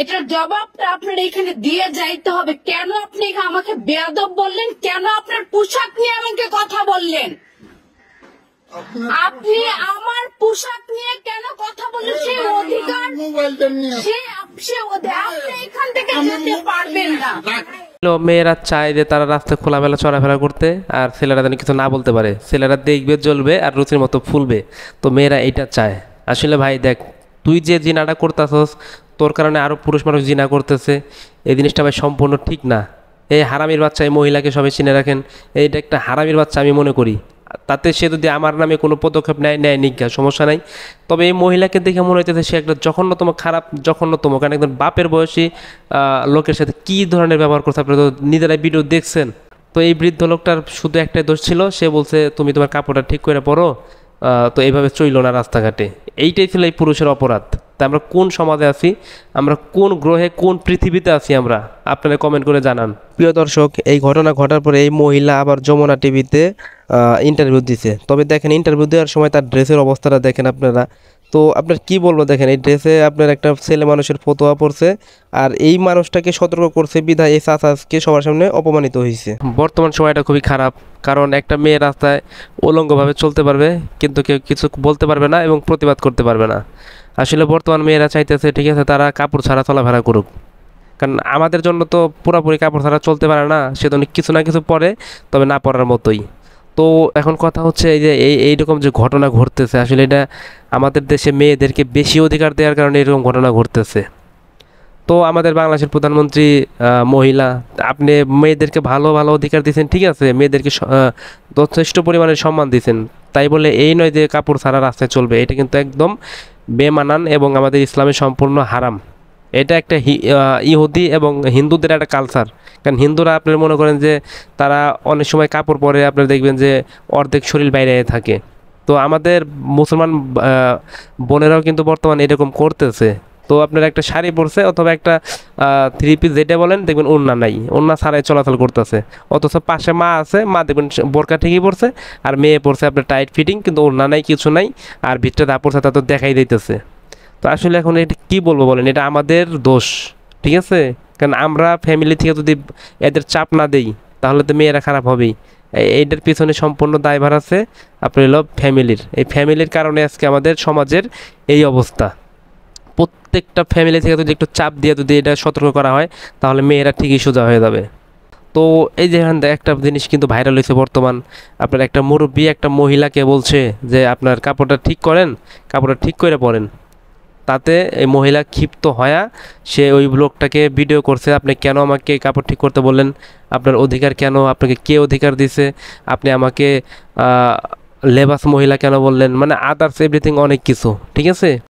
এটার জবাবটা আপনার এখানে দিয়ে যাইতে হবে। কেন আপনি আমাকে বেয়াদব বললেন? কেন আপনার পোশাক নিয়ে আমাকে কথা বললেন? আপনি আমার পোশাক নিয়ে কেন কথা বললেন? সেই অধিকার আপনি এখান থেকে যেতে পারবেন না। মেয়েরা চায় যে তারা রাস্তায় খোলামেলা চলাফেরা করতে, আর ছেলেরা যেন কিছু না বলতে পারে। ছেলেরা দেখবে, জ্বলবে আর রুচির মতো ফুলবে। তো মেয়েরা এইটা চায়। আসলে ভাই দেখ, তুই যে জিনাটা করতেছস, তোর কারণে আরও পুরুষ মানুষ জিনা করতেছে। এই জিনিসটা ভাই সম্পূর্ণ ঠিক না। এই হারামির বাচ্চা, এই মহিলাকে সবাই চিনে রাখেন, এইটা একটা হারামির বাচ্চা আমি মনে করি। তাতে সে যদি আমার নামে কোনো পদক্ষেপ নেয় নিজ্ঞা, সমস্যা নাই। তবে এই মহিলাকে দেখে মনে হইতেছে সে একটা জঘন্যতম, খারাপ জঘন্যতম। কারণ একজন বাপের বয়সী লোকের সাথে কী ধরনের ব্যবহার করছে আপনারা তো নিজেরাই ভিডিও দেখছেন। তো এই বৃদ্ধ লোকটার শুধু একটাই দোষ ছিল, সে বলছে তুমি তোমার কাপড়টা ঠিক করে পরো, তো এইভাবে চইল না রাস্তাঘাটে। এইটাই ছিল এই পুরুষের অপরাধ। তা আমরা কোন সমাজে আছি, আমরা কোন গ্রহে, কোন পৃথিবীতে আছি আমরা, আপনারা কমেন্ট করে জানান। প্রিয় দর্শক, এই ঘটনা ঘটার পরে এই মহিলা আবার যমুনা টিভিতে ইন্টারভিউ দিছে। তবে দেখেন, ইন্টারভিউ দেওয়ার সময় তার ড্রেসের অবস্থাটা দেখেন আপনারা। তো আপনার কি বলবো, দেখেন এই ড্রেসে আপনার একটা ছেলে মানুষের ফতোয়া পড়ছে, আর এই মানুষটাকে সতর্ক করছে বিধায় এই চাচাকে সবার সামনে অপমানিত হয়েছে। বর্তমান সময়টা খুবই খারাপ, কারণ একটা মেয়ে রাস্তায় উলঙ্গভাবে চলতে পারবে, কিন্তু কেউ কিছু বলতে পারবে না এবং প্রতিবাদ করতে পারবে না। আসলে বর্তমান মেয়েরা চাইতেছে, ঠিক আছে, তারা কাপড় ছাড়া চলাফেরা করুক। কারণ আমাদের জন্য তো পুরোপুরি কাপড় ছাড়া চলতে পারে না, সেজন্য কিছু না কিছু পরে, তবে না পরার মতোই। তো এখন কথা হচ্ছে এই যে এইরকম যে ঘটনা ঘটতেছে, আসলে এটা আমাদের দেশে মেয়েদেরকে বেশি অধিকার দেওয়ার কারণে এরকম ঘটনা ঘটতেছে। তো আমাদের বাংলাদেশের প্রধানমন্ত্রী মহিলা, আপনি মেয়েদেরকে ভালো ভালো অধিকার দিয়েছেন, ঠিক আছে, মেয়েদেরকে যথেষ্ট পরিমাণে সম্মান দিয়েছেন। তাই বলে এই নয় যে কাপড় ছাড়া রাস্তায় চলবে, এটা কিন্তু একদম বেমানান এবং আমাদের ইসলামে সম্পূর্ণ হারাম। এটা একটা ইহুদি এবং হিন্দুদের একটা কালচার। কারণ হিন্দুরা আপনার মনে করেন যে তারা অনেক সময় কাপড় পরে আপনারা দেখবেন যে অর্ধেক শরীর বাইরে থাকে। তো আমাদের মুসলমান বোনেরাও কিন্তু বর্তমানে এরকম করতেছে। তো আপনার একটা শাড়ি পরছে অথবা একটা থ্রি পিস যেটা বলেন, দেখবেন ওড়না নাই, ওড়না ছাড়াই চলাচল করতেছে। অথচ পাশে মা আছে, মা দেখবেন বোরকা ঠিকই পরছে, আর মেয়ে পরছে আপনার টাইট ফিটিং, কিন্তু ওড়না নাই, কিছু নাই, আর ভিতরে যা পরছে তা তো দেখাই দিতেছে। তো আসলে এখন এটা কী বলবো বলেন, এটা আমাদের দোষ, ঠিক আছে? কারণ আমরা ফ্যামিলি থেকে যদি এদের চাপ না দেই, তাহলে তো মেয়েরা খারাপ হবেই। এইটার পিছনে সম্পূর্ণ দায়ভার আছে আপনার হলো ফ্যামিলির। এই ফ্যামিলির কারণে আজকে আমাদের সমাজের এই অবস্থা। প্রত্যেকটা ফ্যামিলি থেকে যদি একটু চাপ দিয়ে যদি এটা সতর্ক করা হয়, তাহলে মেয়েরা ঠিকই সোজা হয়ে যাবে। তো এই যে একটা জিনিস কিন্তু ভাইরাল হয়েছে বর্তমান, আপনার একটা মুরব্বী একটা মহিলাকে বলছে যে আপনার কাপড়টা ঠিক করেন, কাপড়টা ঠিক করে পরেন। তাতে এই মহিলা ক্ষিপ্ত হয়া সে ওই লোকটাকে ভিডিও করছে, আপনি কেন আমাকে কাপড় ঠিক করতে বললেন, আপনার অধিকার কেন, আপনাকে কে অধিকার দিছে, আপনি আমাকে লেবাস মহিলা কেন বললেন, মানে আদার্স এভরিথিং অনেক কিছু, ঠিক আছে।